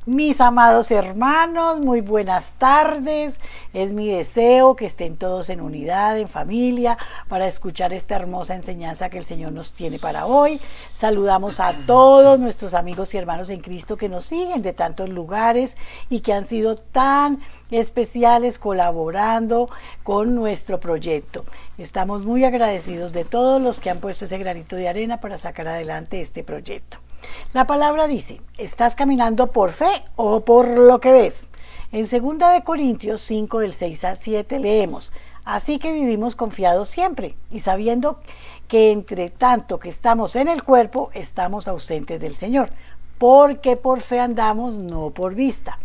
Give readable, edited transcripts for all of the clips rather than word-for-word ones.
Mis amados hermanos, muy buenas tardes. Es mi deseo que estén todos en unidad, en familia, para escuchar esta hermosa enseñanza que el Señor nos tiene para hoy. Saludamos a todos nuestros amigos y hermanos en Cristo que nos siguen de tantos lugares y que han sido tan especiales colaborando con nuestro proyecto. Estamos muy agradecidos de todos los que han puesto ese granito de arena para sacar adelante este proyecto. La palabra dice, ¿estás caminando por fe o por lo que ves? En 2 Corintios 5, del 6 al 7 leemos, así que vivimos confiados siempre y sabiendo que entre tanto que estamos en el cuerpo, estamos ausentes del Señor, porque por fe andamos, no por vista.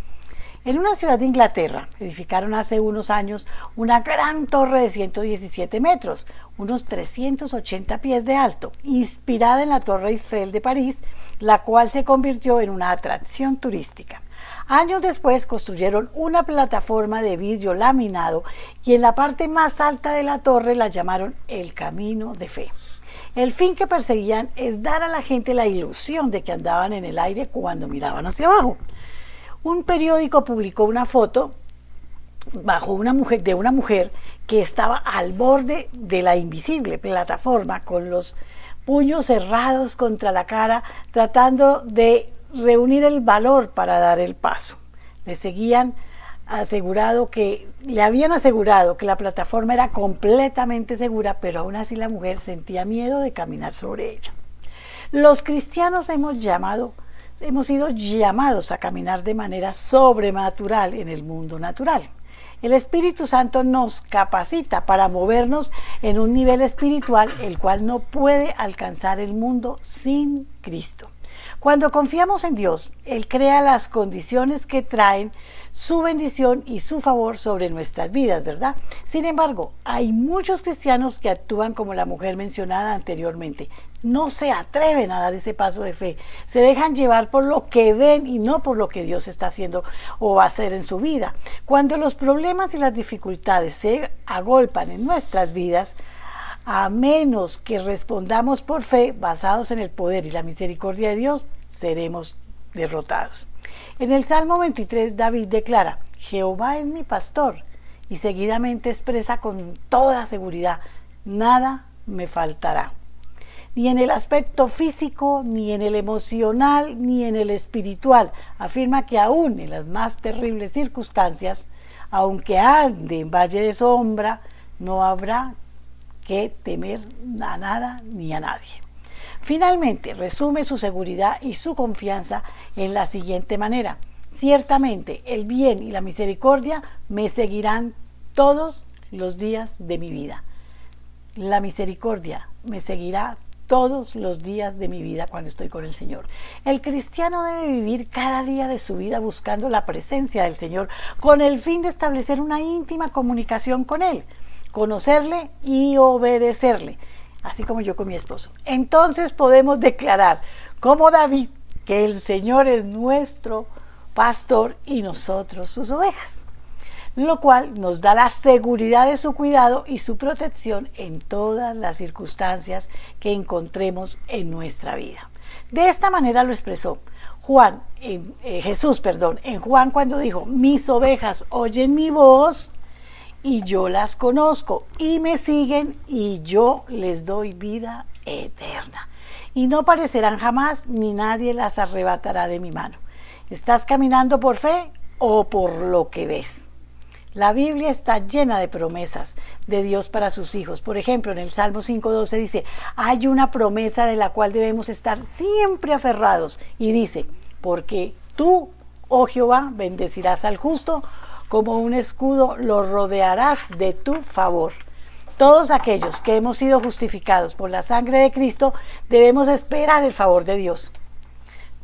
En una ciudad de Inglaterra edificaron hace unos años una gran torre de 117 metros, unos 380 pies de alto, inspirada en la Torre Eiffel de París, la cual se convirtió en una atracción turística. Años después construyeron una plataforma de vidrio laminado y en la parte más alta de la torre la llamaron el Camino de Fe. El fin que perseguían es dar a la gente la ilusión de que andaban en el aire cuando miraban hacia abajo. Un periódico publicó una foto de una mujer que estaba al borde de la invisible plataforma con los puños cerrados contra la cara, tratando de reunir el valor para dar el paso. Le habían asegurado que la plataforma era completamente segura, pero aún así la mujer sentía miedo de caminar sobre ella. Los cristianos hemos sido llamados a caminar de manera sobrenatural en el mundo natural. El Espíritu Santo nos capacita para movernos en un nivel espiritual el cual no puede alcanzar el mundo sin Cristo. Cuando confiamos en Dios, Él crea las condiciones que traen su bendición y su favor sobre nuestras vidas, ¿verdad? Sin embargo, hay muchos cristianos que actúan como la mujer mencionada anteriormente. No se atreven a dar ese paso de fe. Se dejan llevar por lo que ven y no por lo que Dios está haciendo o va a hacer en su vida. Cuando los problemas y las dificultades se agolpan en nuestras vidas, a menos que respondamos por fe, basados en el poder y la misericordia de Dios, seremos derrotados. En el Salmo 23, David declara, Jehová es mi pastor, y seguidamente expresa con toda seguridad, nada me faltará. Ni en el aspecto físico, ni en el emocional, ni en el espiritual. Afirma que aún en las más terribles circunstancias, aunque ande en valle de sombra, no habrá que temer a nada ni a nadie. Finalmente, resume su seguridad y su confianza en la siguiente manera. Ciertamente, el bien y la misericordia me seguirán todos los días de mi vida. La misericordia me seguirá todos los días de mi vida cuando estoy con el Señor. El cristiano debe vivir cada día de su vida buscando la presencia del Señor con el fin de establecer una íntima comunicación con Él, conocerle y obedecerle, así como yo con mi esposo. Entonces podemos declarar, como David, que el Señor es nuestro pastor y nosotros sus ovejas, lo cual nos da la seguridad de su cuidado y su protección en todas las circunstancias que encontremos en nuestra vida. De esta manera lo expresó Jesús, en Juan, cuando dijo, mis ovejas oyen mi voz y yo las conozco y me siguen y yo les doy vida eterna. Y no perecerán jamás, ni nadie las arrebatará de mi mano. ¿Estás caminando por fe o por lo que ves? La Biblia está llena de promesas de Dios para sus hijos. Por ejemplo, en el Salmo 5:12 dice, hay una promesa de la cual debemos estar siempre aferrados. Y dice, porque tú, oh Jehová, bendecirás al justo, como un escudo lo rodearás de tu favor. Todos aquellos que hemos sido justificados por la sangre de Cristo debemos esperar el favor de Dios.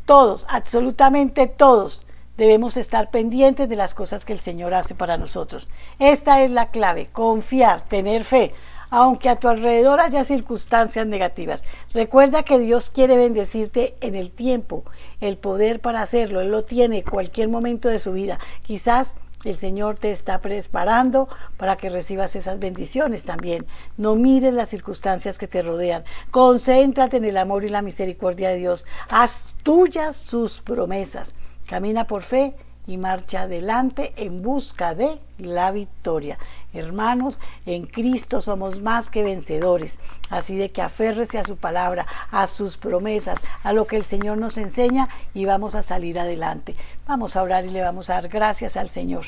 Todos, absolutamente todos, debemos estar pendientes de las cosas que el Señor hace para nosotros. Esta es la clave, confiar, tener fe, aunque a tu alrededor haya circunstancias negativas. Recuerda que Dios quiere bendecirte en el tiempo, el poder para hacerlo. Él lo tiene en cualquier momento de su vida. Quizás el Señor te está preparando para que recibas esas bendiciones también. No mires las circunstancias que te rodean. Concéntrate en el amor y la misericordia de Dios. Haz tuyas sus promesas. Camina por fe y marcha adelante en busca de la victoria. Hermanos, en Cristo somos más que vencedores, así de que aférrese a su palabra, a sus promesas, a lo que el Señor nos enseña y vamos a salir adelante. Vamos a orar y le vamos a dar gracias al Señor.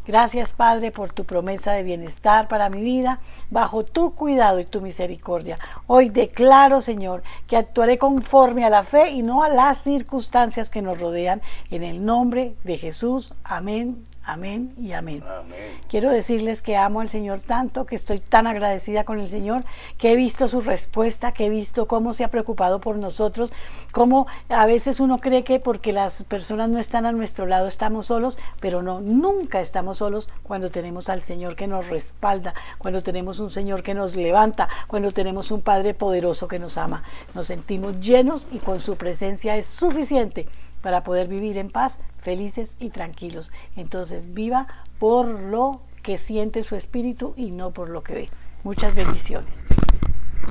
Gracias, Padre, por tu promesa de bienestar para mi vida, bajo tu cuidado y tu misericordia. Hoy declaro, Señor, que actuaré conforme a la fe y no a las circunstancias que nos rodean. En el nombre de Jesús. Amén. Amén y amén. Amén. Quiero decirles que amo al Señor tanto, que estoy tan agradecida con el Señor, que he visto su respuesta, que he visto cómo se ha preocupado por nosotros, cómo a veces uno cree que porque las personas no están a nuestro lado estamos solos, pero no, nunca estamos solos cuando tenemos al Señor que nos respalda, cuando tenemos un Señor que nos levanta, cuando tenemos un Padre poderoso que nos ama. Nos sentimos llenos y con su presencia es suficiente para poder vivir en paz, felices y tranquilos. Entonces viva por lo que siente su espíritu y no por lo que ve. Muchas bendiciones.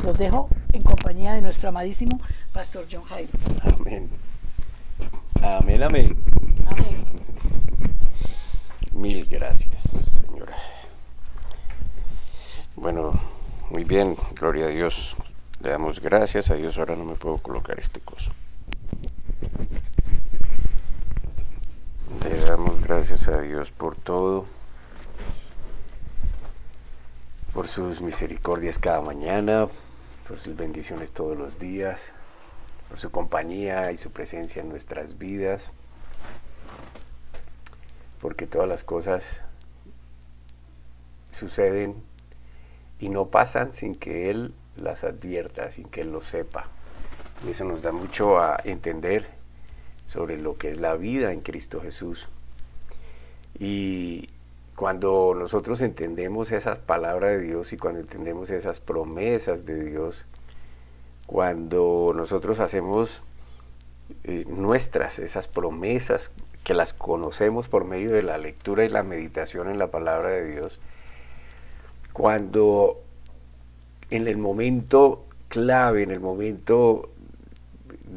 Los dejo en compañía de nuestro amadísimo Pastor John Jaime. Amén. Amén, amén. Amén. Mil gracias, señora. Bueno, muy bien, gloria a Dios. Le damos gracias a Dios. Ahora no me puedo colocar este coso. Le damos gracias a Dios por todo, por sus misericordias cada mañana, por sus bendiciones todos los días, por su compañía y su presencia en nuestras vidas, porque todas las cosas suceden y no pasan sin que Él las advierta, sin que Él lo sepa. Y eso nos da mucho a entender sobre lo que es la vida en Cristo Jesús. Y cuando nosotros entendemos esas palabras de Dios y cuando entendemos esas promesas de Dios, cuando nosotros hacemos nuestras esas promesas, que las conocemos por medio de la lectura y la meditación en la palabra de Dios, cuando en el momento clave, en el momento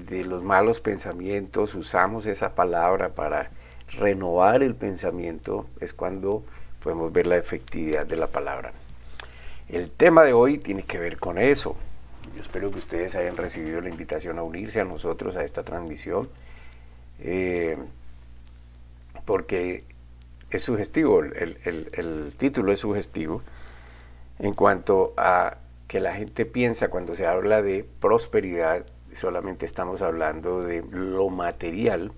de los malos pensamientos, usamos esa palabra para renovar el pensamiento, es cuando podemos ver la efectividad de la palabra. El tema de hoy tiene que ver con eso. Yo espero que ustedes hayan recibido la invitación a unirse a nosotros a esta transmisión, porque es sugestivo, el título es sugestivo en cuanto a que la gente piensa cuando se habla de prosperidad, solamente estamos hablando de lo material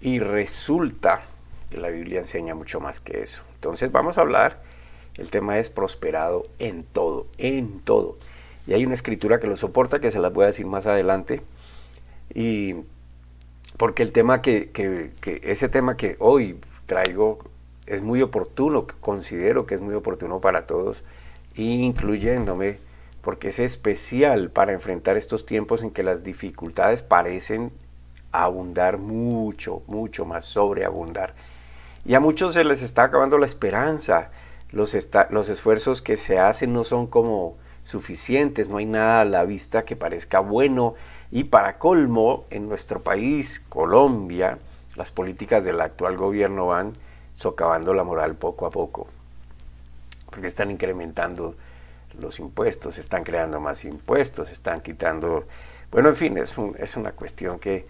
y resulta que la Biblia enseña mucho más que eso. Entonces vamos a hablar, el tema es prosperado en todo, en todo. Y hay una escritura que lo soporta, que se las voy a decir más adelante, y porque el tema ese tema que hoy traigo es muy oportuno, considero que es muy oportuno para todos, incluyéndome, porque es especial para enfrentar estos tiempos en que las dificultades parecen abundar mucho, mucho más, sobreabundar. Y a muchos se les está acabando la esperanza, los esfuerzos que se hacen no son como suficientes, no hay nada a la vista que parezca bueno, y para colmo, en nuestro país, Colombia, las políticas del actual gobierno van socavando la moral poco a poco, porque están incrementando los impuestos, están creando más impuestos, están quitando, bueno, en fin, es una cuestión que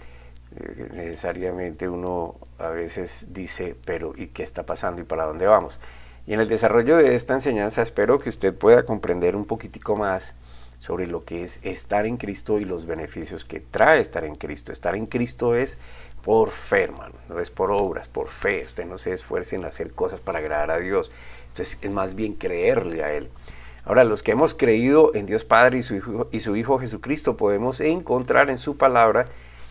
necesariamente uno a veces dice, pero ¿y qué está pasando y para dónde vamos? Y en el desarrollo de esta enseñanza espero que usted pueda comprender un poquitico más sobre lo que es estar en Cristo y los beneficios que trae estar en Cristo. Estar en Cristo es por fe, hermano, no es por obras, por fe. Usted no se esfuerce en hacer cosas para agradar a Dios, entonces es más bien creerle a Él. Ahora, los que hemos creído en Dios Padre y su Hijo Jesucristo, podemos encontrar en su palabra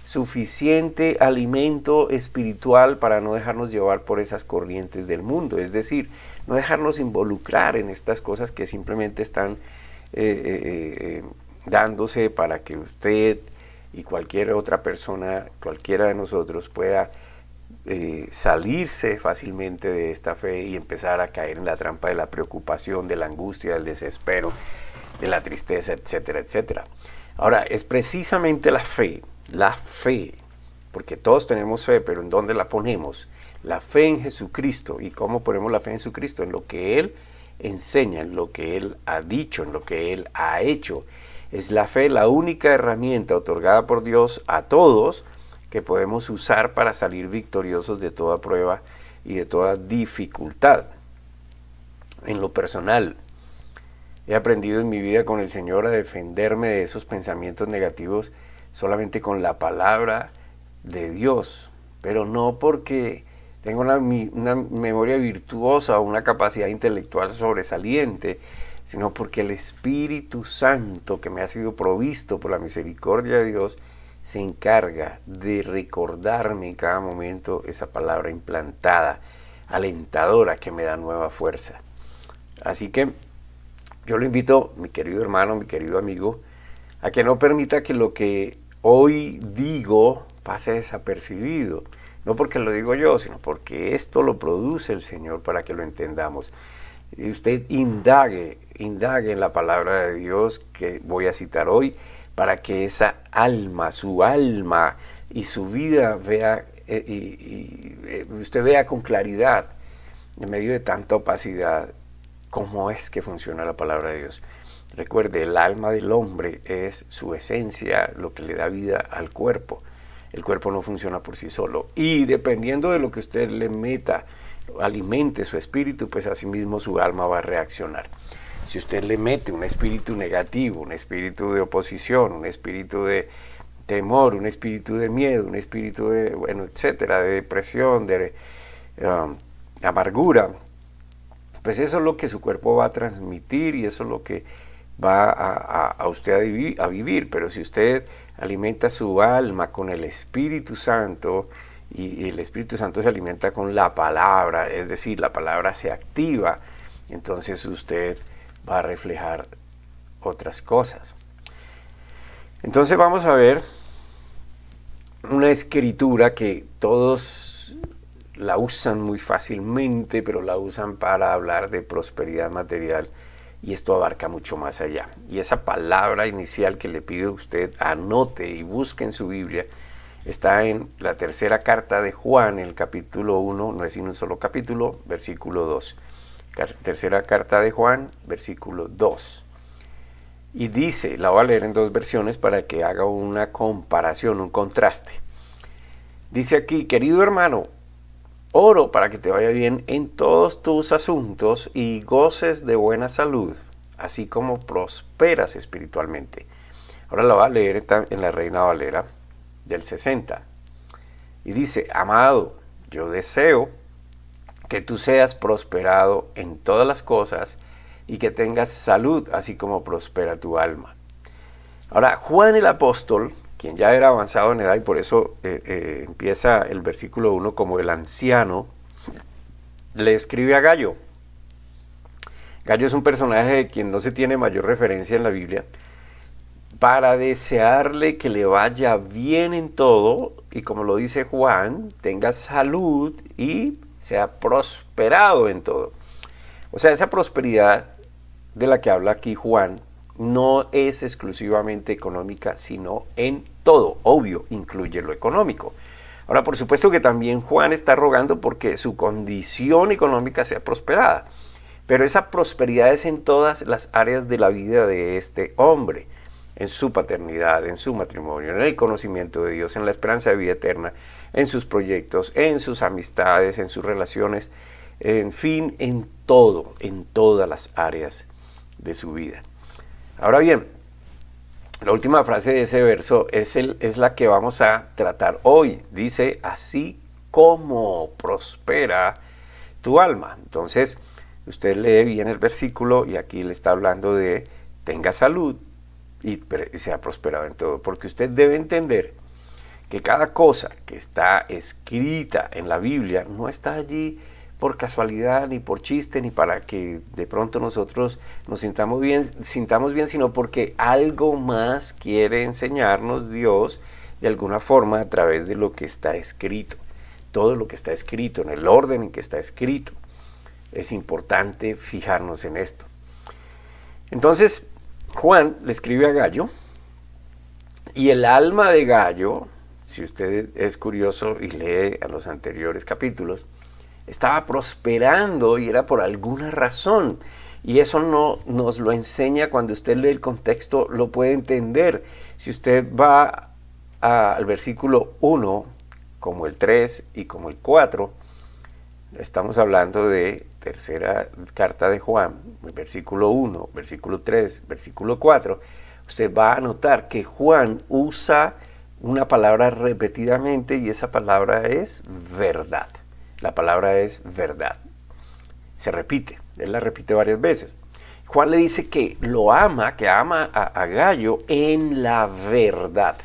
suficiente alimento espiritual para no dejarnos llevar por esas corrientes del mundo, es decir, no dejarnos involucrar en estas cosas que simplemente están dándose para que usted y cualquier otra persona, cualquiera de nosotros pueda salirse fácilmente de esta fe y empezar a caer en la trampa de la preocupación, de la angustia, del desespero, de la tristeza, etcétera, etcétera. Ahora, es precisamente la fe, porque todos tenemos fe, pero ¿en dónde la ponemos? La fe en Jesucristo. ¿Y cómo ponemos la fe en Jesucristo? En lo que Él enseña, en lo que Él ha dicho, en lo que Él ha hecho. Es la fe la única herramienta otorgada por Dios a todos que podemos usar para salir victoriosos de toda prueba y de toda dificultad. En lo personal, he aprendido en mi vida con el Señor a defenderme de esos pensamientos negativos solamente con la palabra de Dios, pero no porque tengo una memoria virtuosa o una capacidad intelectual sobresaliente, sino porque el Espíritu Santo que me ha sido provisto por la misericordia de Dios se encarga de recordarme en cada momento esa palabra implantada, alentadora, que me da nueva fuerza. Así que yo lo invito, mi querido hermano, mi querido amigo, a que no permita que lo que hoy digo pase desapercibido. No porque lo digo yo, sino porque esto lo produce el Señor para que lo entendamos. Y usted indague en la palabra de Dios que voy a citar hoy, para que esa alma, su alma y su vida vea, usted vea con claridad, en medio de tanta opacidad, cómo es que funciona la palabra de Dios. Recuerde, el alma del hombre es su esencia, lo que le da vida al cuerpo. El cuerpo no funciona por sí solo. Y dependiendo de lo que usted le meta, alimente su espíritu, pues así mismo su alma va a reaccionar. Si usted le mete un espíritu negativo, un espíritu de oposición, un espíritu de temor, un espíritu de miedo, un espíritu de, bueno, etcétera, de depresión, de amargura, pues eso es lo que su cuerpo va a transmitir y eso es lo que va a usted a vivir. Pero si usted alimenta su alma con el Espíritu Santo, y el Espíritu Santo se alimenta con la palabra, es decir, la palabra se activa, entonces usted va a reflejar otras cosas. Entonces vamos a ver una escritura que todos la usan muy fácilmente, pero la usan para hablar de prosperidad material, y esto abarca mucho más allá. Y esa palabra inicial que le pido a usted anote y busque en su Biblia está en la tercera carta de Juan, el capítulo 1, no es sino un solo capítulo, versículo 2. Tercera carta de Juan, versículo 2. Y dice, la voy a leer en dos versiones para que haga una comparación, un contraste. Dice aquí, querido hermano, oro para que te vaya bien en todos tus asuntos y goces de buena salud, así como prosperas espiritualmente. Ahora la voy a leer en la Reina Valera del 60. Y dice, amado, yo deseo que tú seas prosperado en todas las cosas y que tengas salud, así como prospera tu alma. Ahora, Juan el apóstol, quien ya era avanzado en edad, y por eso empieza el versículo 1 como el anciano, le escribe a Gallo. Gallo es un personaje de quien no se tiene mayor referencia en la Biblia, para desearle que le vaya bien en todo, y como lo dice Juan, tenga salud y sea prosperado en todo. O sea, esa prosperidad de la que habla aquí Juan no es exclusivamente económica, sino en todo. Obvio, incluye lo económico. Ahora, por supuesto que también Juan está rogando porque su condición económica sea prosperada, pero esa prosperidad es en todas las áreas de la vida de este hombre, en su paternidad, en su matrimonio, en el conocimiento de Dios, en la esperanza de vida eterna, en sus proyectos, en sus amistades, en sus relaciones, en fin, en todo, en todas las áreas de su vida. Ahora bien, la última frase de ese verso es la que vamos a tratar hoy. Dice, así como prospera tu alma. Entonces, usted lee bien el versículo y aquí le está hablando de tenga salud y sea prosperado en todo. Porque usted debe entender que cada cosa que está escrita en la Biblia no está allí por casualidad, ni por chiste, ni para que de pronto nosotros nos sintamos bien, sino porque algo más quiere enseñarnos Dios de alguna forma a través de lo que está escrito. Todo lo que está escrito, en el orden en que está escrito. Es importante fijarnos en esto. Entonces, Juan le escribe a Gallo, y el alma de Gallo si usted es curioso y lee a los anteriores capítulos, estaba prosperando y era por alguna razón. Y eso no nos lo enseña cuando usted lee el contexto, lo puede entender. Si usted va al versículo 1, como el 3 y como el 4, estamos hablando de tercera carta de Juan, versículo 1, versículo 3, versículo 4, usted va a notar que Juan usa una palabra repetidamente y esa palabra es verdad. La palabra es verdad. Se repite, él la repite varias veces. Juan le dice que lo ama, que ama a Gayo en la verdad.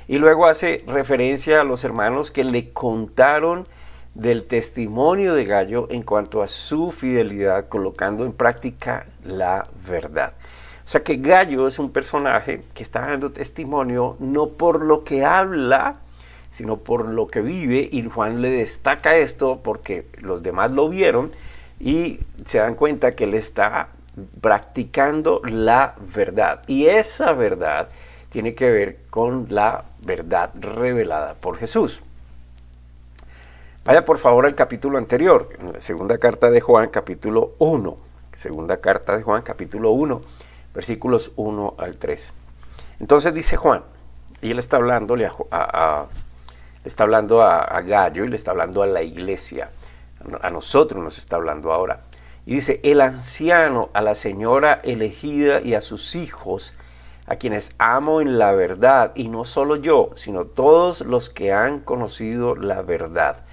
Y luego hace referencia a los hermanos que le contaron del testimonio de Gayo en cuanto a su fidelidad, colocando en práctica la verdad. O sea que Gayo es un personaje que está dando testimonio no por lo que habla, sino por lo que vive, y Juan le destaca esto porque los demás lo vieron y se dan cuenta que él está practicando la verdad. Y esa verdad tiene que ver con la verdad revelada por Jesús. Vaya por favor al capítulo anterior, en la segunda carta de Juan, capítulo 1. Segunda carta de Juan, capítulo 1, versículos 1 al 3. Entonces dice Juan, y él está hablándole a Gayo y le está hablando a la iglesia, a nosotros nos está hablando ahora. Y dice, el anciano, a la señora elegida y a sus hijos, a quienes amo en la verdad, y no solo yo, sino todos los que han conocido la verdad,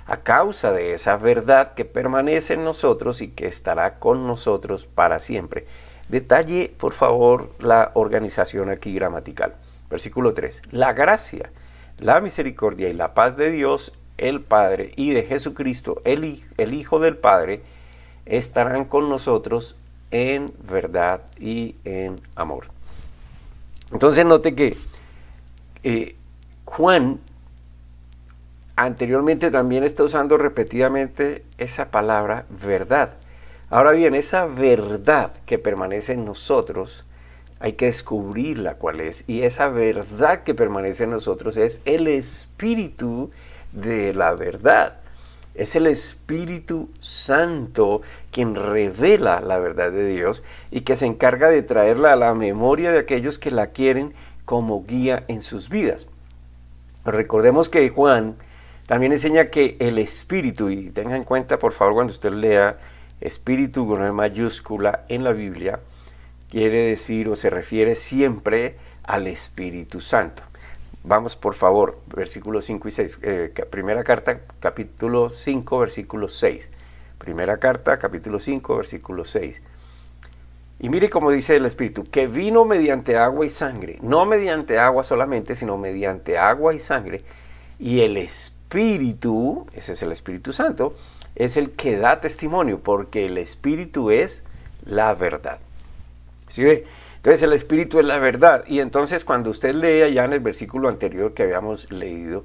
a causa de esa verdad que permanece en nosotros y que estará con nosotros para siempre. Detalle, por favor, la organización aquí gramatical. Versículo 3. La gracia, la misericordia y la paz de Dios, el Padre, y de Jesucristo, el Hijo del Padre, estarán con nosotros en verdad y en amor. Entonces note que Juan anteriormente también está usando repetidamente esa palabra verdad. Ahora bien, esa verdad que permanece en nosotros, hay que descubrirla cuál es. Y esa verdad que permanece en nosotros es el Espíritu de la verdad. Es el Espíritu Santo quien revela la verdad de Dios y que se encarga de traerla a la memoria de aquellos que la quieren como guía en sus vidas. Recordemos que Juan también enseña que el Espíritu, y tenga en cuenta por favor cuando usted lea Espíritu con una mayúscula en la Biblia, quiere decir o se refiere siempre al Espíritu Santo. Vamos por favor, versículos 5 y 6, primera carta, capítulo 5, versículo 6. Primera carta, capítulo 5, versículo 6. Y mire cómo dice el Espíritu, que vino mediante agua y sangre, no mediante agua solamente, sino mediante agua y sangre. Y el Espíritu, ese es el Espíritu Santo, es el que da testimonio, porque el Espíritu es la verdad. ¿Sí ve? Entonces el Espíritu es la verdad. Y entonces cuando usted lee allá en el versículo anterior que habíamos leído,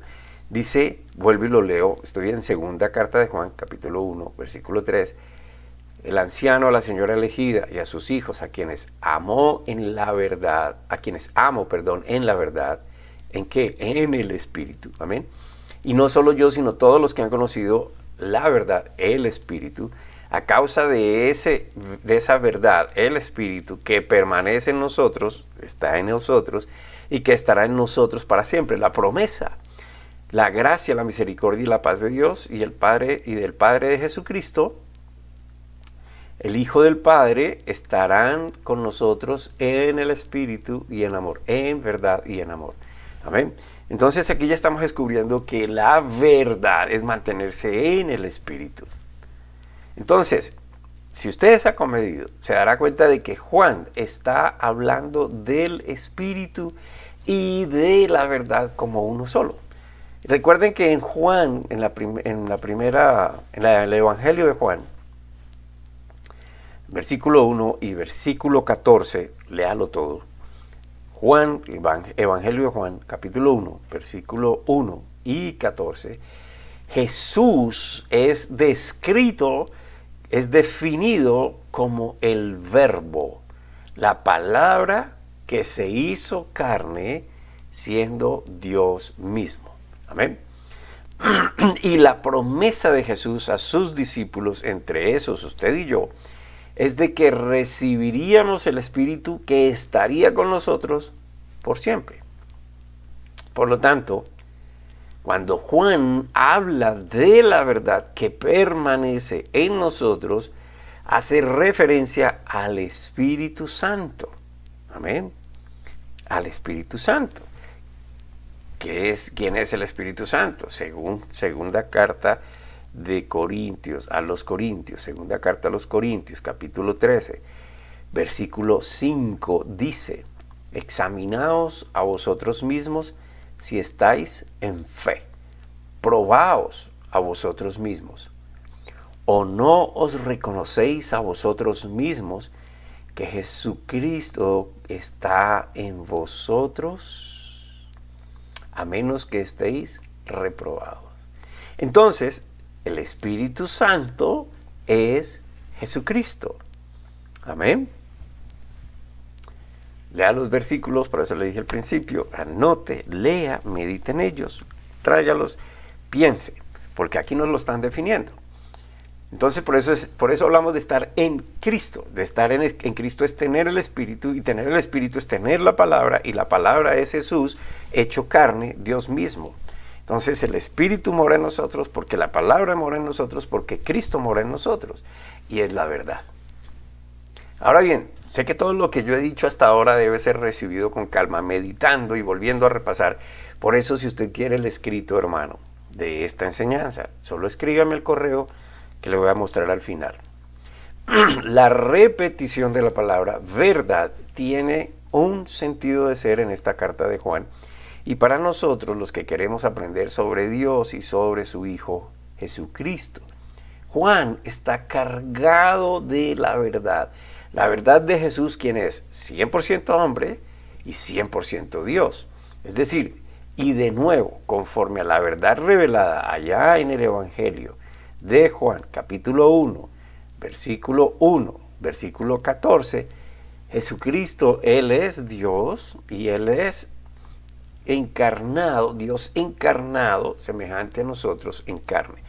dice, vuelvo y lo leo, estoy en segunda carta de Juan, capítulo 1, versículo 3, el anciano, a la señora elegida y a sus hijos, a quienes amo en la verdad, en la verdad, ¿en qué? En el Espíritu, amén. Y no solo yo, sino todos los que han conocido la verdad, el Espíritu, a causa de esa verdad, el Espíritu, que permanece en nosotros, está en nosotros, y que estará en nosotros para siempre. La promesa, la gracia, la misericordia y la paz de Dios y del Padre de Jesucristo, el Hijo del Padre, estarán con nosotros en el Espíritu y en amor, en verdad y en amor. Amén. Entonces aquí ya estamos descubriendo que la verdad es mantenerse en el Espíritu. Entonces, si usted es acomedido, se dará cuenta de que Juan está hablando del Espíritu y de la verdad como uno solo. Recuerden que en Juan, en el Evangelio de Juan, versículo 1 y versículo 14, léalo todo. Juan, Evangelio de Juan, capítulo 1, versículo 1 y 14, Jesús es descrito, es definido como el Verbo, la palabra que se hizo carne, siendo Dios mismo. Amén. Y la promesa de Jesús a sus discípulos, entre esos usted y yo, es de que recibiríamos el Espíritu que estaría con nosotros por siempre. Por lo tanto, cuando Juan habla de la verdad que permanece en nosotros, hace referencia al Espíritu Santo. Amén. Al Espíritu Santo. ¿Quién es el Espíritu Santo? Según segunda carta de Corintios, a los Corintios, segunda carta a los Corintios, capítulo 13, versículo 5, dice: examinaos a vosotros mismos si estáis en fe, probaos a vosotros mismos, o no os reconocéis a vosotros mismos que Jesucristo está en vosotros, a menos que estéis reprobados. Entonces, el Espíritu Santo es Jesucristo. Amén. Lea los versículos, por eso le dije al principio, anote, lea, medite en ellos, tráigalos, piense, porque aquí nos lo están definiendo. Entonces, por eso hablamos de estar en Cristo. De estar en Cristo es tener el Espíritu, y tener el Espíritu es tener la palabra, y la palabra es Jesús hecho carne, Dios mismo. Entonces el Espíritu mora en nosotros porque la palabra mora en nosotros, porque Cristo mora en nosotros, y es la verdad. Ahora bien, sé que todo lo que yo he dicho hasta ahora debe ser recibido con calma, meditando y volviendo a repasar. Por eso, si usted quiere el escrito, hermano, de esta enseñanza, solo escríbame el correo que le voy a mostrar al final. La repetición de la palabra verdad tiene un sentido de ser en esta carta de Juan, y para nosotros, los que queremos aprender sobre Dios y sobre su Hijo Jesucristo, Juan está cargado de la verdad de Jesús, quien es 100% hombre y 100% Dios. Es decir, y de nuevo, conforme a la verdad revelada allá en el Evangelio de Juan, capítulo 1, versículo 14, Jesucristo, Él es Dios y Él es encarnado, Dios encarnado, semejante a nosotros en carne.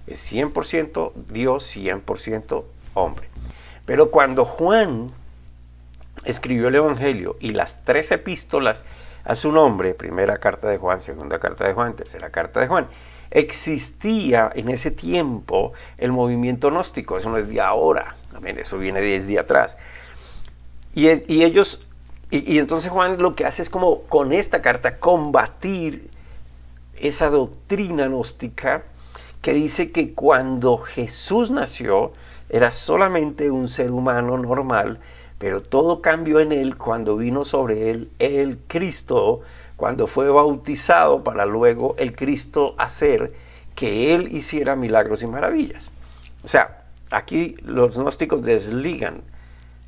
Es 100% Dios, 100% hombre. Pero cuando Juan escribió el Evangelio y las 3 epístolas a su nombre, primera carta de Juan, segunda carta de Juan, tercera carta de Juan, existía en ese tiempo el movimiento gnóstico. Eso no es de ahora, amén, eso viene desde atrás. Y entonces Juan lo que hace es, como con esta carta, combatir esa doctrina gnóstica que dice que cuando Jesús nació era solamente un ser humano normal, pero todo cambió en él cuando vino sobre él el Cristo, cuando fue bautizado, para luego el Cristo hacer que él hiciera milagros y maravillas. O sea, aquí los gnósticos desligan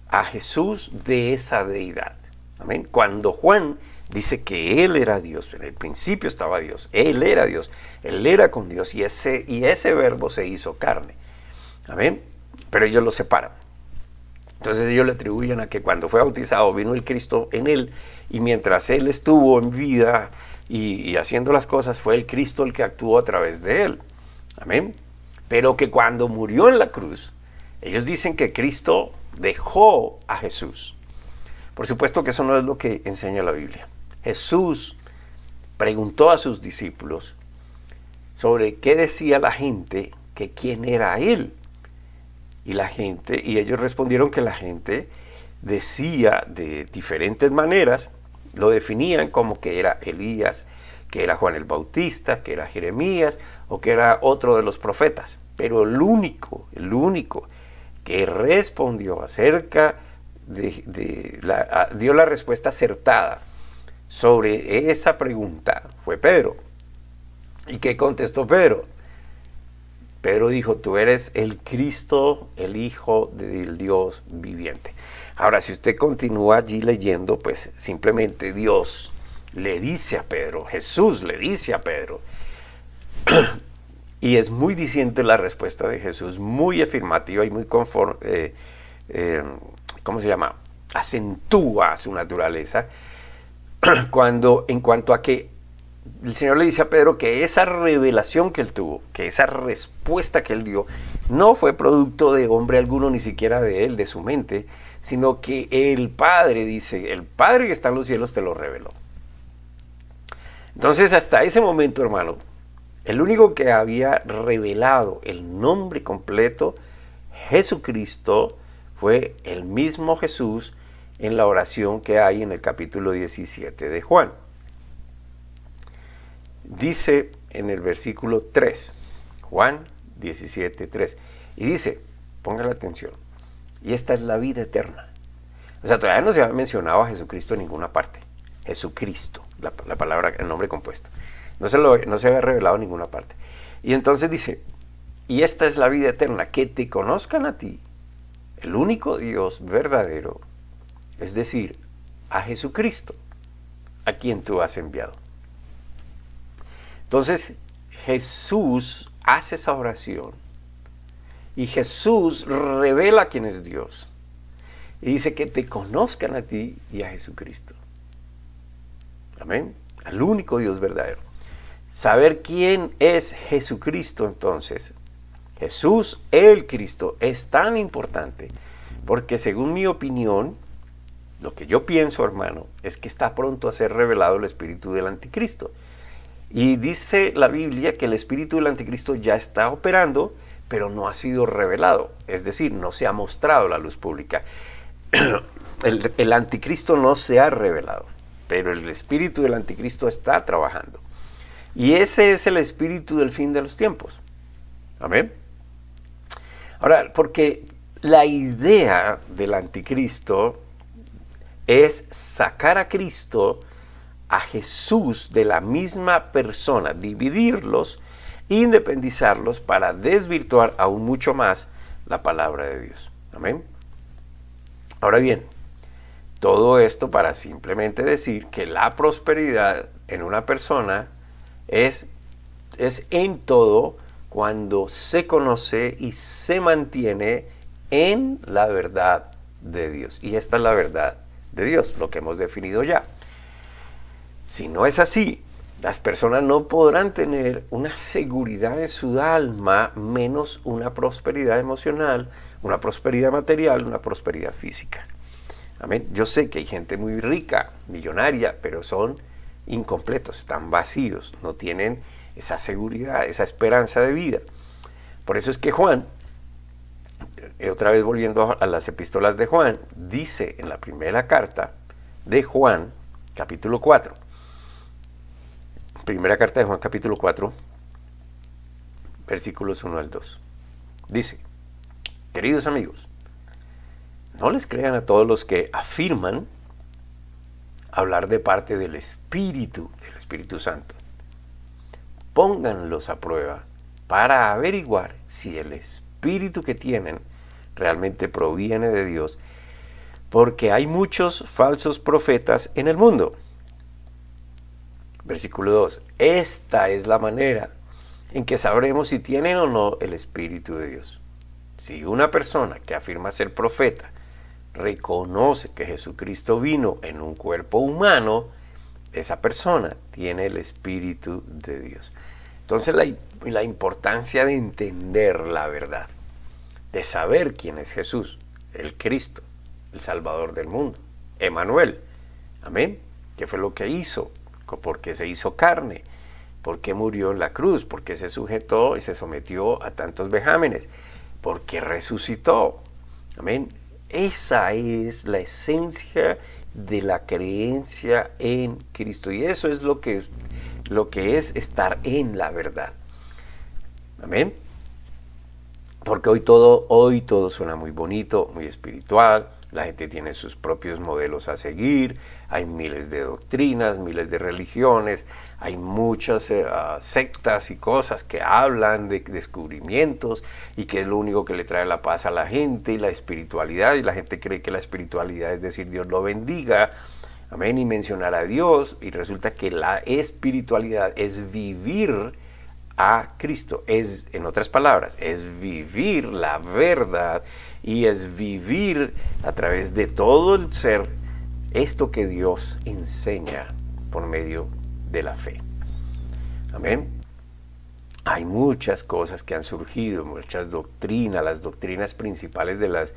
a Jesús de esa deidad. Amén. Cuando Juan dice que él era Dios, en el principio estaba Dios, él era Dios, él era con Dios, y ese verbo se hizo carne. Amén. Pero ellos lo separan. Entonces ellos le atribuyen a que cuando fue bautizado vino el Cristo en él, y mientras él estuvo en vida y haciendo las cosas, fue el Cristo el que actuó a través de él. Amén. Pero que cuando murió en la cruz, ellos dicen que Cristo dejó a Jesús. Por supuesto que eso no es lo que enseña la Biblia. Jesús preguntó a sus discípulos sobre qué decía la gente, que quién era él. Y ellos respondieron que la gente decía de diferentes maneras, lo definían como que era Elías, que era Juan el Bautista, que era Jeremías, o que era otro de los profetas. Pero el único que respondió acerca dio la respuesta acertada sobre esa pregunta fue Pedro. ¿Y qué contestó Pedro? Pedro dijo: tú eres el Cristo, el Hijo del Dios viviente. Ahora, si usted continúa allí leyendo, pues simplemente Dios le dice a Pedro, Jesús le dice a Pedro, y es muy diciente la respuesta de Jesús, muy afirmativa y muy ¿cómo se llama? Acentúa su naturaleza. en cuanto a que el Señor le dice a Pedro que esa revelación que él tuvo, que esa respuesta que él dio, no fue producto de hombre alguno, ni siquiera de él, de su mente, sino que el Padre, dice, el Padre que está en los cielos te lo reveló. Entonces, hasta ese momento, hermano, el único que había revelado el nombre completo, Jesucristo, fue el mismo Jesús en la oración que hay en el capítulo 17 de Juan. Dice en el versículo 3, Juan 17, 3, y dice, pongan atención, y esta es la vida eterna. O sea, todavía no se ha mencionado a Jesucristo en ninguna parte. Jesucristo, la palabra, el nombre compuesto. No se había revelado en ninguna parte. Y entonces dice, y esta es la vida eterna, que te conozcan a ti, el único Dios verdadero, es decir, a Jesucristo, a quien tú has enviado. Entonces, Jesús hace esa oración y Jesús revela quién es Dios. Y dice que te conozcan a ti y a Jesucristo. Amén. Al único Dios verdadero. Saber quién es Jesucristo, entonces, Jesús el Cristo, es tan importante porque, según mi opinión, lo que yo pienso, hermano, es que está pronto a ser revelado el espíritu del anticristo. Y dice la Biblia que el espíritu del anticristo ya está operando, pero no ha sido revelado. Es decir, no se ha mostrado a la luz pública. El anticristo no se ha revelado, pero el espíritu del anticristo está trabajando. Y ese es el espíritu del fin de los tiempos. Amén. Ahora, porque la idea del anticristo es sacar a Cristo, a Jesús de la misma persona, dividirlos, independizarlos para desvirtuar aún mucho más la palabra de Dios. Amén. Ahora bien, todo esto para simplemente decir que la prosperidad en una persona es en todo cuando se conoce y se mantiene en la verdad de Dios. Y esta es la verdad de Dios, lo que hemos definido ya. Si no es así, las personas no podrán tener una seguridad en su alma, menos una prosperidad emocional, una prosperidad material, una prosperidad física. Amén. Yo sé que hay gente muy rica, millonaria, pero son incompletos, están vacíos, no tienen esa seguridad, esa esperanza de vida. Por eso es que Juan, otra vez volviendo a las epístolas de Juan, dice en la primera carta de Juan, capítulo 4, primera carta de Juan, capítulo 4, versículos 1 al 2, dice, queridos amigos, no les crean a todos los que afirman hablar de parte del Espíritu Santo. Pónganlos a prueba para averiguar si el Espíritu que tienen realmente proviene de Dios, porque hay muchos falsos profetas en el mundo. Versículo 2. Esta es la manera en que sabremos si tienen o no el Espíritu de Dios. Si una persona que afirma ser profeta reconoce que Jesucristo vino en un cuerpo humano, esa persona tiene el Espíritu de Dios. Entonces la importancia de entender la verdad, de saber quién es Jesús, el Cristo, el Salvador del mundo, Emmanuel, amén, ¿qué fue lo que hizo? Porque se hizo carne, porque murió en la cruz, porque se sujetó y se sometió a tantos vejámenes, porque resucitó, amén. Esa es la esencia de la creencia en Cristo. Y eso es lo que es estar en la verdad. Amén. Porque hoy todo suena muy bonito, muy espiritual. La gente tiene sus propios modelos a seguir. Hay miles de doctrinas, miles de religiones. Hay muchas sectas y cosas que hablan de descubrimientos y que es lo único que le trae la paz a la gente y la espiritualidad. Y la gente cree que la espiritualidad es decir Dios lo bendiga, amén, y mencionar a Dios. Y resulta que la espiritualidad es vivir a Cristo, es, en otras palabras, es vivir la verdad y es vivir a través de todo el ser esto que Dios enseña por medio de la fe. Amén. Hay muchas cosas que han surgido, muchas doctrinas, las doctrinas principales las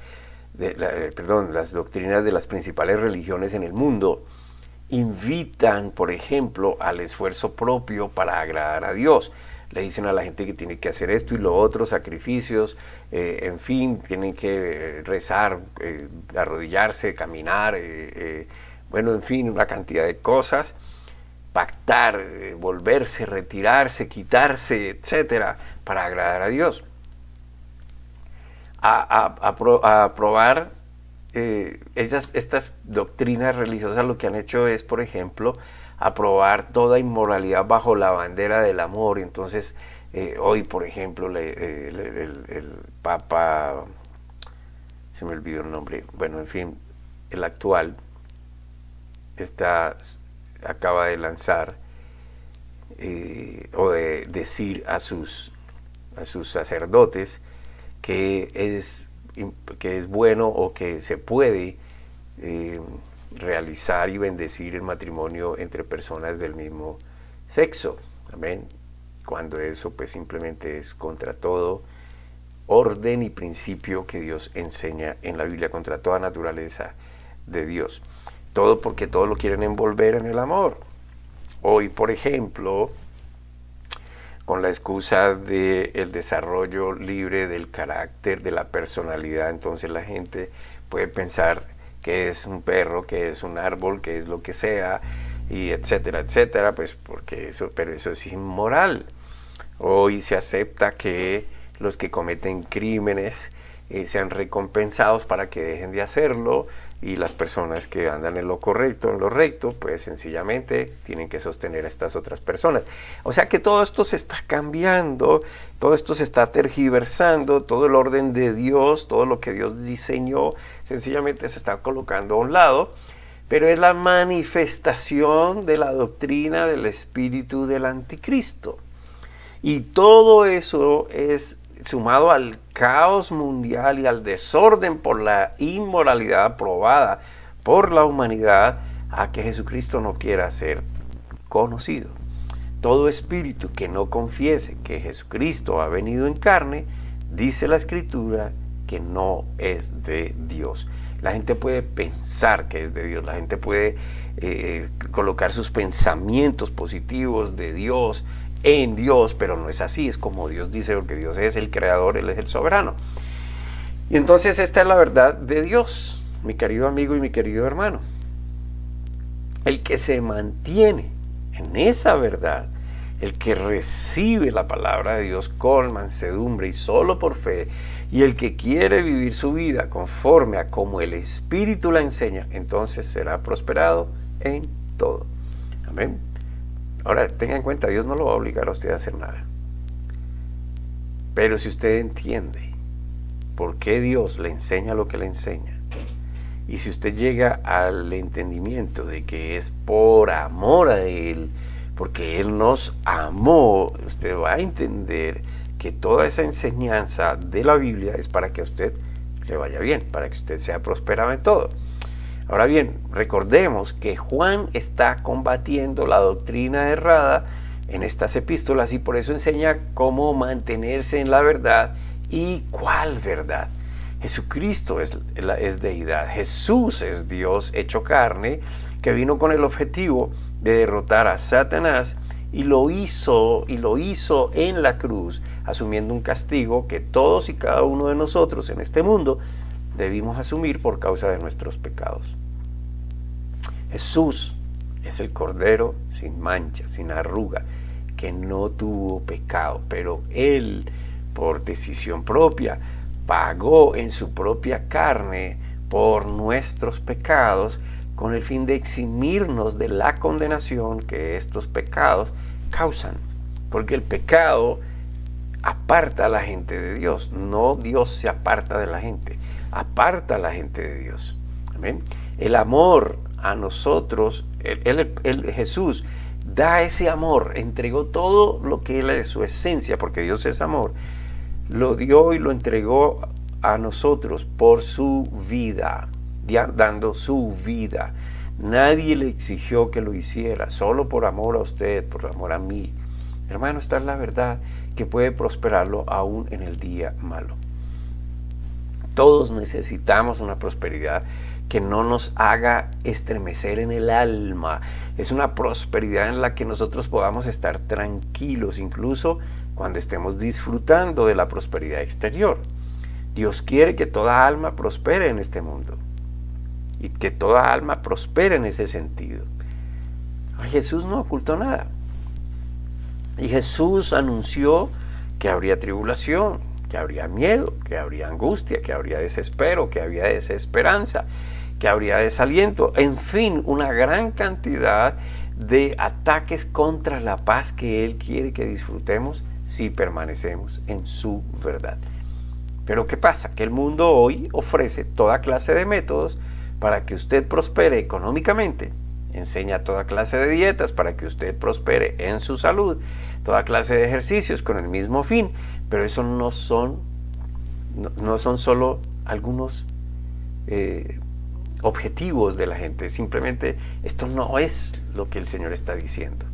doctrinas de las principales religiones en el mundo invitan, por ejemplo, al esfuerzo propio para agradar a Dios. Le dicen a la gente que tiene que hacer esto y lo otro, sacrificios, en fin, tienen que rezar, arrodillarse, caminar, bueno, en fin, una cantidad de cosas, pactar, volverse, retirarse, quitarse, etcétera, para agradar a Dios. A probar estas doctrinas religiosas lo que han hecho es, por ejemplo, aprobar toda inmoralidad bajo la bandera del amor. Entonces, hoy, por ejemplo, el Papa, se me olvidó el nombre, bueno, en fin, el actual, acaba de lanzar o de decir a sus sacerdotes que es bueno o que se puede realizar y bendecir el matrimonio entre personas del mismo sexo. Amén. Cuando eso pues simplemente es contra todo orden y principio que Dios enseña en la Biblia, contra toda naturaleza de Dios. Todo porque todo lo quieren envolver en el amor. Hoy, por ejemplo, con la excusa del desarrollo libre del carácter, de la personalidad, entonces la gente puede pensar que es un perro, que es un árbol, que es lo que sea, y etcétera, etcétera, pues pero eso es inmoral. Hoy se acepta que los que cometen crímenes sean recompensados para que dejen de hacerlo, y las personas que andan en lo correcto, en lo recto, pues sencillamente tienen que sostener a estas otras personas. O sea que todo esto se está cambiando, todo esto se está tergiversando, todo el orden de Dios, todo lo que Dios diseñó, sencillamente se está colocando a un lado, pero es la manifestación de la doctrina del espíritu del anticristo. Y todo eso es sumado al caos mundial y al desorden por la inmoralidad aprobada por la humanidad, a que Jesucristo no quiera ser conocido. Todo espíritu que no confiese que Jesucristo ha venido en carne, dice la Escritura, que no es de Dios. La gente puede pensar que es de Dios, la gente puede colocar sus pensamientos positivos de Dios en Dios, pero no es así, es como Dios dice, porque Dios es el creador, Él es el soberano. Y entonces esta es la verdad de Dios, mi querido amigo y mi querido hermano. El que se mantiene en esa verdad, el que recibe la palabra de Dios con mansedumbre y solo por fe, y el que quiere vivir su vida conforme a como el Espíritu la enseña, entonces será prosperado en todo. Amén. Ahora, tenga en cuenta, Dios no lo va a obligar a usted a hacer nada. Pero si usted entiende por qué Dios le enseña lo que le enseña, y si usted llega al entendimiento de que es por amor a Él, porque Él nos amó, usted va a entender que toda esa enseñanza de la Biblia es para que a usted le vaya bien, para que usted sea prosperado en todo. Ahora bien, recordemos que Juan está combatiendo la doctrina errada en estas epístolas y por eso enseña cómo mantenerse en la verdad. ¿Y cuál verdad? Jesucristo es deidad, Jesús es Dios hecho carne, que vino con el objetivo de derrotar a Satanás y lo hizo en la cruz, asumiendo un castigo que todos y cada uno de nosotros en este mundo debimos asumir por causa de nuestros pecados. Jesús es el Cordero sin mancha, sin arruga, que no tuvo pecado, pero Él, por decisión propia, pagó en su propia carne por nuestros pecados, con el fin de eximirnos de la condenación que estos pecados causan. Porque el pecado aparta a la gente de Dios, no Dios se aparta de la gente, aparta a la gente de Dios. Amén. El amor a nosotros, Jesús da ese amor, entregó todo lo que Él es, su esencia, porque Dios es amor, lo dio y lo entregó a nosotros por su vida, dando su vida, Nadie le exigió que lo hiciera, solo por amor a usted, por amor a mí. Hermano, esta es la verdad que puede prosperarlo aún en el día malo. Todos necesitamos una prosperidad que no nos haga estremecer en el alma. Es una prosperidad en la que nosotros podamos estar tranquilos, incluso cuando estemos disfrutando de la prosperidad exterior. Dios quiere que toda alma prospere en este mundo y que toda alma prospere en ese sentido. Jesús no ocultó nada. Y Jesús anunció que habría tribulación, que habría miedo, que habría angustia, que habría desespero, que habría desesperanza, que habría desaliento, en fin, una gran cantidad de ataques contra la paz que Él quiere que disfrutemos si permanecemos en su verdad. Pero ¿qué pasa? Que el mundo hoy ofrece toda clase de métodos para que usted prospere económicamente, enseña toda clase de dietas para que usted prospere en su salud, toda clase de ejercicios con el mismo fin, pero eso no son solo algunos objetivos de la gente, simplemente esto no es lo que el Señor está diciendo.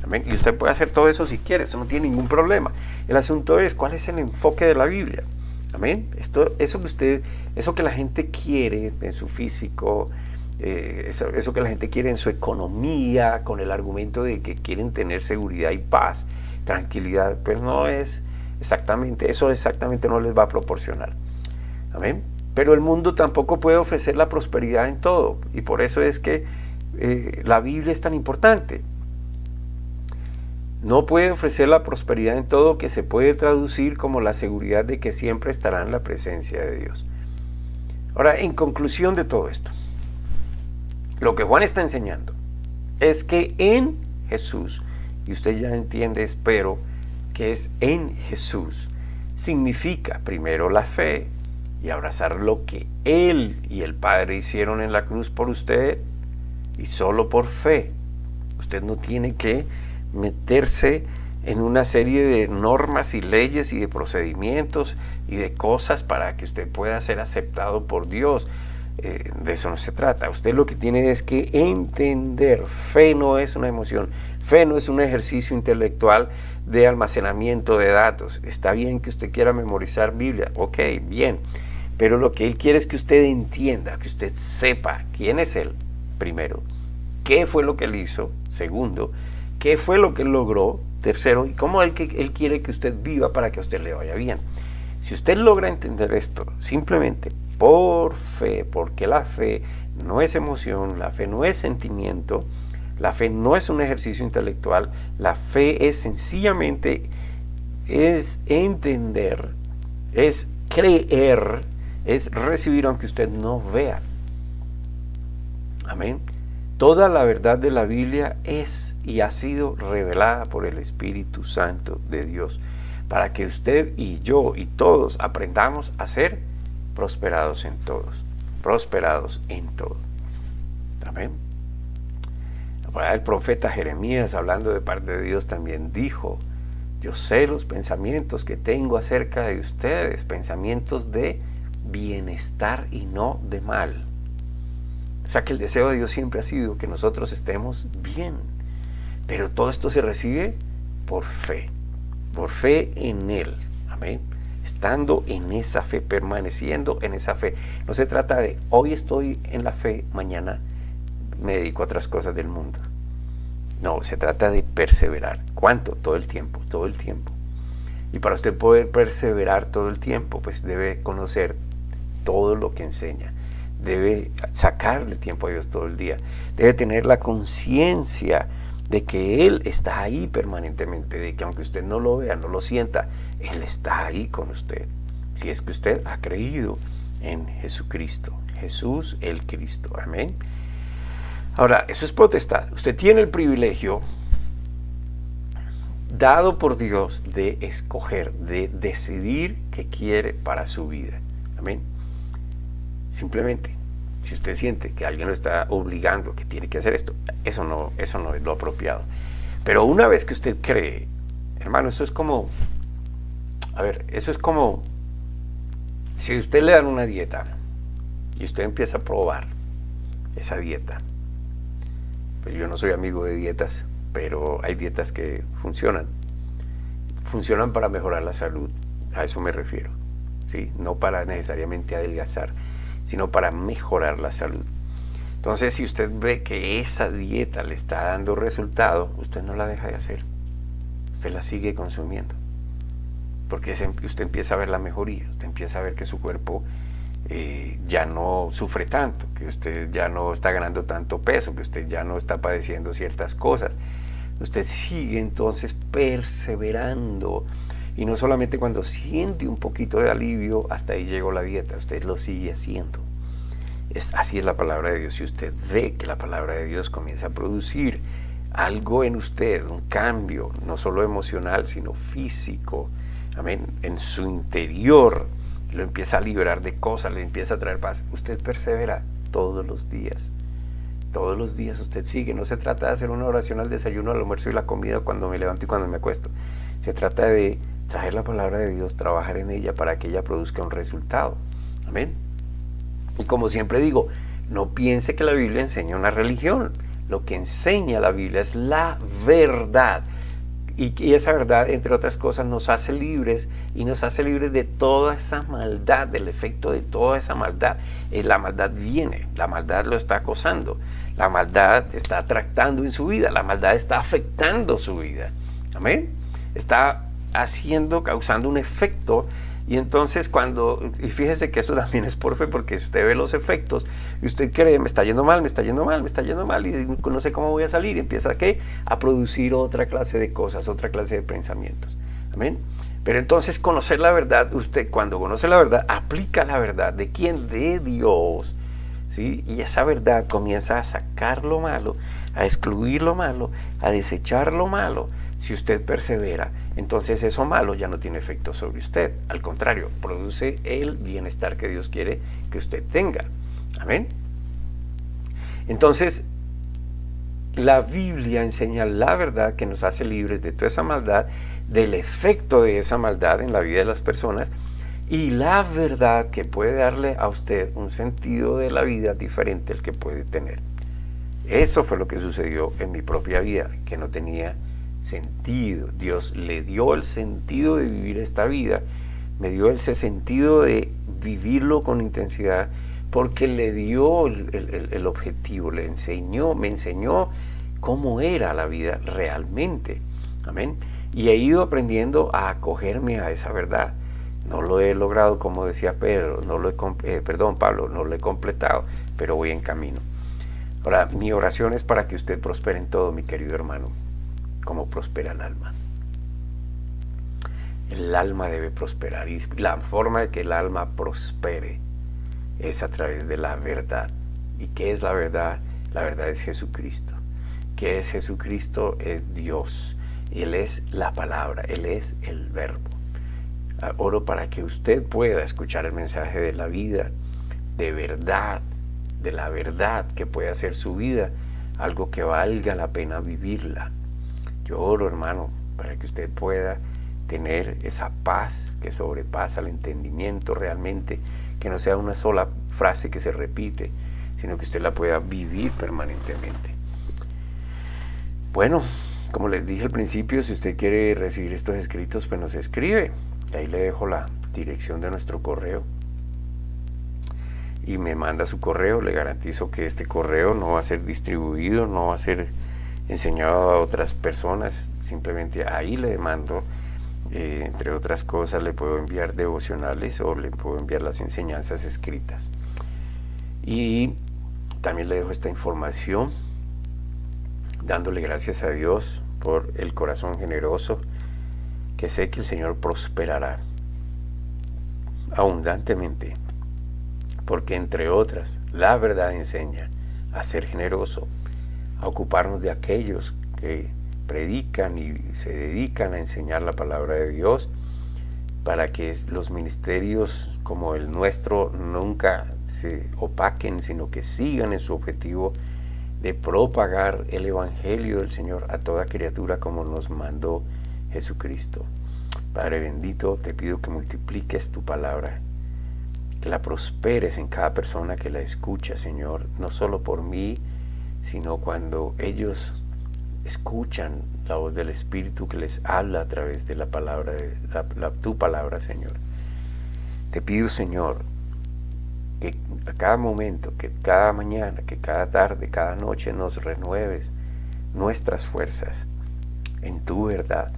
¿Amén? Y usted puede hacer todo eso si quiere, eso no tiene ningún problema. El asunto es, ¿cuál es el enfoque de la Biblia? Amén. Eso que la gente quiere en su físico, eso que la gente quiere en su economía, con el argumento de que quieren tener seguridad y paz, tranquilidad, pues no es exactamente, eso exactamente no les va a proporcionar. Amén. Pero el mundo tampoco puede ofrecer la prosperidad en todo, y por eso es que la Biblia es tan importante. No puede ofrecer la prosperidad en todo, que se puede traducir como la seguridad de que siempre estará en la presencia de Dios. Ahora, en conclusión de todo esto, lo que Juan está enseñando es que en Jesús, y usted ya entiende, espero, que es en Jesús, significa primero la fe y abrazar lo que Él y el Padre hicieron en la cruz por usted, y solo por fe. Usted no tiene que meterse en una serie de normas y leyes y de procedimientos y de cosas para que usted pueda ser aceptado por Dios. De eso no se trata. Usted lo que tiene es que entender. Fe no es una emoción, fe no es un ejercicio intelectual de almacenamiento de datos. Está bien que usted quiera memorizar Biblia, ok, bien, pero lo que Él quiere es que usted entienda, que usted sepa quién es Él, primero, qué fue lo que Él hizo, segundo, qué fue lo que Él logró, tercero, y cómo Él quiere que usted viva para que a usted le vaya bien. Si usted logra entender esto simplemente por fe, porque la fe no es emoción, la fe no es sentimiento, la fe no es un ejercicio intelectual, la fe es sencillamente, es entender, es creer, es recibir aunque usted no vea. Amén. Toda la verdad de la Biblia es y ha sido revelada por el Espíritu Santo de Dios, para que usted y yo y todos aprendamos a ser prosperados en todos, prosperados en todo. Amén. El profeta Jeremías, hablando de parte de Dios, también dijo: yo sé los pensamientos que tengo acerca de ustedes, pensamientos de bienestar y no de mal. O sea que el deseo de Dios siempre ha sido que nosotros estemos bien, pero todo esto se recibe por fe en Él. Amén. Estando en esa fe, permaneciendo en esa fe. No se trata de hoy estoy en la fe, mañana me dedico a otras cosas del mundo. No, se trata de perseverar. ¿Cuánto? Todo el tiempo, todo el tiempo. Y para usted poder perseverar todo el tiempo, pues debe conocer todo lo que enseña. Debe sacarle tiempo a Dios todo el día. Debe tener la conciencia de que Él está ahí permanentemente, de que aunque usted no lo vea, no lo sienta, Él está ahí con usted. Si es que usted ha creído en Jesucristo, Jesús el Cristo. Amén. Ahora, eso es potestad. Usted tiene el privilegio dado por Dios de escoger, de decidir qué quiere para su vida. Amén. Simplemente, si usted siente que alguien lo está obligando, que tiene que hacer esto, eso no es lo apropiado. Pero una vez que usted cree, hermano, eso es como, eso es como si usted le dan una dieta y usted empieza a probar esa dieta yo no soy amigo de dietas, pero hay dietas que funcionan. Funcionan para mejorar la salud, a eso me refiero, ¿sí? No para necesariamente adelgazar, sino para mejorar la salud. Entonces, si usted ve que esa dieta le está dando resultado, usted no la deja de hacer. Usted la sigue consumiendo. Porque usted empieza a ver la mejoría, usted empieza a ver que su cuerpo ya no sufre tanto, que usted ya no está ganando tanto peso, que usted ya no está padeciendo ciertas cosas. Usted sigue entonces perseverando, y no solamente cuando siente un poquito de alivio, hasta ahí llegó la dieta, usted lo sigue haciendo. Así es la palabra de Dios. Si usted ve que la palabra de Dios comienza a producir algo en usted, un cambio, no solo emocional, sino físico, amén, en su interior, lo empieza a liberar de cosas, le empieza a traer paz, usted persevera todos los días. Todos los días usted sigue. No se trata de hacer una oración al desayuno, al almuerzo y la comida, cuando me levanto y cuando me acuesto. Se trata de traer la palabra de Dios, trabajar en ella para que ella produzca un resultado. Amén. Y como siempre digo, no piense que la Biblia enseña una religión. Lo que enseña la Biblia es la verdad. Y esa verdad, entre otras cosas, nos hace libres, y nos hace libres de toda esa maldad, del efecto de toda esa maldad. La maldad viene, la maldad lo está acosando, la maldad está atractando en su vida, la maldad está afectando su vida. Amén. Está causando un efecto. Y entonces y fíjese que esto también es por fe, porque si usted ve los efectos y usted cree, me está yendo mal, me está yendo mal, me está yendo mal, y no sé cómo voy a salir, y empieza a producir otra clase de cosas, otra clase de pensamientos. Amén. Pero entonces conocer la verdad, usted cuando conoce la verdad, aplica la verdad. ¿De quién? De Dios. ¿Sí? Y esa verdad comienza a sacar lo malo, a excluir lo malo, a desechar lo malo. Si usted persevera, entonces eso malo ya no tiene efecto sobre usted. Al contrario, produce el bienestar que Dios quiere que usted tenga. Amén. Entonces, la Biblia enseña la verdad que nos hace libres de toda esa maldad, del efecto de esa maldad en la vida de las personas, y la verdad que puede darle a usted un sentido de la vida diferente al que puede tener. Eso fue lo que sucedió en mi propia vida, que no tenía sentido. Dios le dio el sentido de vivir esta vida, me dio ese sentido de vivirlo con intensidad, porque le dio el objetivo, me enseñó cómo era la vida realmente. Amén. Y he ido aprendiendo a acogerme a esa verdad. No lo he logrado, como decía Pablo, no lo he completado, pero voy en camino. Ahora, mi oración es para que usted prospere en todo, mi querido hermano, como prospera el alma. El alma debe prosperar, y la forma de que el alma prospere es a través de la verdad. ¿Y qué es la verdad? La verdad es Jesucristo. ¿Qué es Jesucristo? Es Dios. Él es la palabra, Él es el verbo. Oro para que usted pueda escuchar el mensaje de la vida, de verdad, de la verdad, que pueda hacer su vida algo que valga la pena vivirla. Yo oro, hermano, para que usted pueda tener esa paz que sobrepasa el entendimiento realmente, que no sea una sola frase que se repite, sino que usted la pueda vivir permanentemente. Bueno, como les dije al principio, si usted quiere recibir estos escritos, pues nos escribe. Ahí le dejo la dirección de nuestro correo y me manda su correo. Le garantizo que este correo no va a ser distribuido, no va a ser enseñado a otras personas. Simplemente ahí le mando, entre otras cosas, le puedo enviar devocionales o le puedo enviar las enseñanzas escritas. Y también le dejo esta información, dándole gracias a Dios por el corazón generoso, que sé que el Señor prosperará abundantemente, porque entre otras, la verdad enseña a ser generoso, a ocuparnos de aquellos que predican y se dedican a enseñar la palabra de Dios, para que los ministerios como el nuestro nunca se opaquen, sino que sigan en su objetivo de propagar el evangelio del Señor a toda criatura, como nos mandó Jesucristo. Padre bendito, te pido que multipliques tu palabra, que la prosperes en cada persona que la escucha, Señor, no solo por mí, sino cuando ellos escuchan la voz del Espíritu que les habla a través de la palabra, tu palabra, Señor. Te pido, Señor, que a cada momento, que cada mañana, que cada tarde, cada noche nos renueves nuestras fuerzas en tu verdad.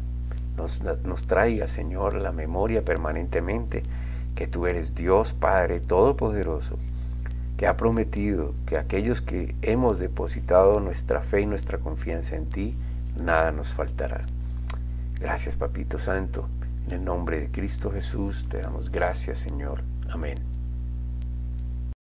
Nos traiga, Señor, la memoria permanentemente que tú eres Dios Padre Todopoderoso, que ha prometido que aquellos que hemos depositado nuestra fe y nuestra confianza en ti, nada nos faltará. Gracias, Papito Santo. En el nombre de Cristo Jesús te damos gracias, Señor. Amén.